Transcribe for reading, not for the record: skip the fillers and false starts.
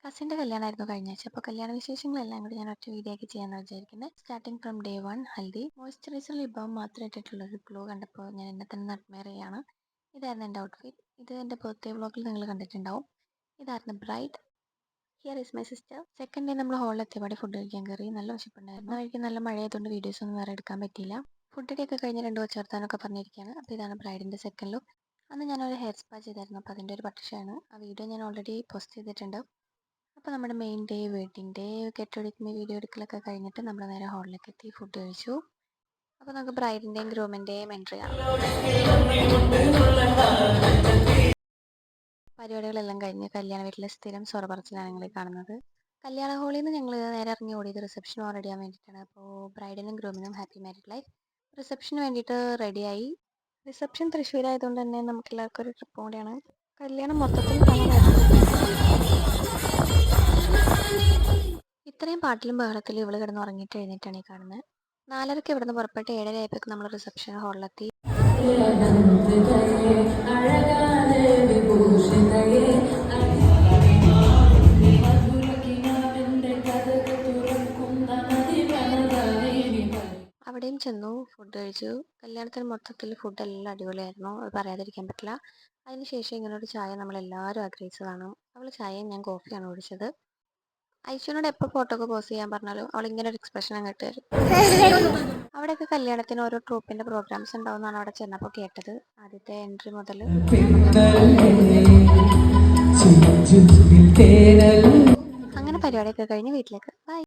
കസിൻ്റെ കല്യാണമായിരുന്നു കഴിഞ്ഞ ആഴ്ച. അപ്പോൾ കല്യാണ വിശേഷങ്ങളെല്ലാം കൂടി ഞാൻ ഒറ്റ വീഡിയോ ആക്കി ചെയ്യാമെന്ന് വിചാരിക്കുന്നത്. Starting from day 1 haldi. Moisturiser lip balm മാത്രം ഇട്ടിട്ടുള്ളൊരു ഗ്ലോ കണ്ടപ്പോൾ ഞാൻ എന്നെ തന്നെ അഡ്മയർ ചെയ്യാണ്. ഇതായിരുന്നു എൻ്റെ ഔട്ട്ഫിറ്റ്. ഇത് എൻ്റെ ബർത്ത്ഡേ വ്ളോഗിൽ നിങ്ങൾ കണ്ടിട്ടുണ്ടാവും. ഇതായിരുന്നു bride. Here is my sister. Second day നമ്മൾ ഹോളിലെത്തിയപാടെ ഫുഡ് കഴിക്കാൻ കയറി. നല്ല വിശപ്പുണ്ടായിരുന്നു. വഴിക്ക് നല്ല മഴയായതുകൊണ്ട് വീഡിയോസ് ഒന്നും വേറെ എടുക്കാൻ പറ്റിയില്ല. ഫുഡ് ഒക്കെ കഴിഞ്ഞ് രണ്ട് കൊച്ചവർത്താനൊക്കെ പറഞ്ഞിരിക്കുകയാണ്. അപ്പോൾ ഇതാണ് ബ്രൈഡിൻ്റെ സെക്കൻഡ് ലുക്ക്. അന്ന് ഞാനൊരു ഹെയർ സ്പാ ചെയ്തായിരുന്നു. അപ്പോൾ അതിൻ്റെ ഒരു പക്ഷിയാണ്. ആ വീഡിയോ ഞാൻ ഓൾറെഡി പോസ്റ്റ് ചെയ്തിട്ടുണ്ട്. അപ്പോൾ നമ്മുടെ മെയിൻ ഡേ വെഡിങ് ഡേ കെട്ടൊടിക്കുന്ന വീഡിയോ എടുക്കലൊക്കെ കഴിഞ്ഞിട്ട് നമ്മൾ നേരെ ഹോളിലേക്ക് എത്തി ഫുഡ് കഴിച്ചു. അപ്പോൾ നമുക്ക് ബ്രൈഡിൻ്റെയും ഗ്രൂമിൻ്റെയും എൻട്രി ആണ്. പരിപാടികളെല്ലാം കഴിഞ്ഞ് കല്യാണ വീട്ടിലെ സ്ഥിരം സ്വറ പറച്ചിലാണ് ഞങ്ങൾ കാണുന്നത്. കല്യാണ ഹാളിൽ നിന്ന് ഞങ്ങൾ നേരെ ഇറങ്ങി ഓടിയത് റിസപ്ഷൻ ഓൾറെഡി ചെയ്യാൻ വേണ്ടിയിട്ടാണ്. അപ്പോൾ ബ്രൈഡിനും ഗ്രൂമിനും ഹാപ്പി മാരീഡ് ലൈഫ്. റിസപ്ഷന് വേണ്ടിയിട്ട് റെഡിയായി. റിസപ്ഷൻ തൃശ്ശൂരായതുകൊണ്ട് തന്നെ നമുക്ക് എല്ലാവർക്കും ഒരു ട്രിപ്പ് കൂടിയാണ്. കല്യാണം മൊത്തത്തിൽ ഇത്രയും പാട്ടിലും ബഹളത്തിലും ഇവള് കിടന്ന് ഉറങ്ങിയിട്ട് എഴുന്നേറ്റാണ് ഈ കാണുന്നത്. 4:30 ഇവിടെ നിന്ന് പുറപ്പെട്ട് 7:30 ആയപ്പോഴേക്കും നമ്മൾ റിസപ്ഷൻ ഹാളിലെത്തി. അവിടെയും ചെന്നു, ഫുഡ് കഴിച്ചു. കല്യാണത്തിന് മൊത്തത്തിൽ ഫുഡെല്ലാം അടിപൊളിയായിരുന്നു, അത് പറയാതിരിക്കാൻ പറ്റില്ല. അതിനുശേഷം ഇങ്ങനൊരു ചായ നമ്മളെല്ലാവരും ആഗ്രഹിച്ചതാണ്. അവൾ ചായയും ഞാൻ കോഫിയാണ് കുടിച്ചത്. ഐശ്വനോട് എപ്പോൾ ഫോട്ടോ ഒക്കെ പോസ്റ്റ് ചെയ്യാൻ പറഞ്ഞാലും അവൾ ഇങ്ങനെ ഒരു എക്സ്പ്രഷൻ അങ്ങോട്ട് തരും. അവിടെയൊക്കെ കല്യാണത്തിന് ഓരോ ട്രൂപ്പിന്റെ പ്രോഗ്രാംസ് ഉണ്ടാവുമെന്നാണ് അവിടെ ചെന്നപ്പോൾ കേട്ടത്. ആദ്യത്തെ എൻട്രി മുതൽ അങ്ങനെ പരിപാടിയൊക്കെ കഴിഞ്ഞ് വീട്ടിലേക്ക് ബൈ.